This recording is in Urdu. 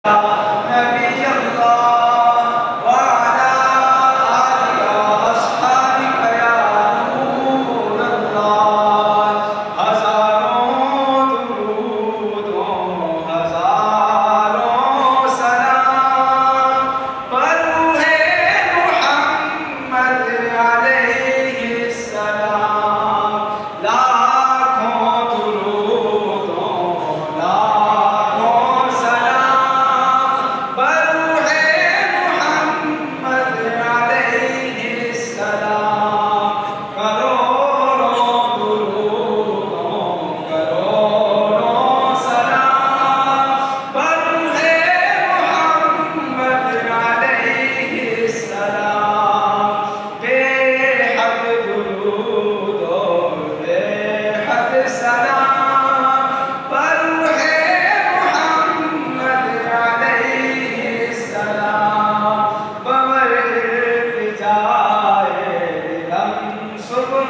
نبی اللہ وعلا آلہ واصحابہ یا نور اللہ، ہزاروں درود و ہزاروں سلام پر روح محمد علیہ السلام، لاکھوں درود و لاکھوں سلام پر روح محمد علیہ السلام، کروڑوں درود و کروڑوں سلام پر روح محمد علیہ السلام، بے حد درود و بے حد سلام پر روح محمد علیہ السلام، بور التجائے دم صبح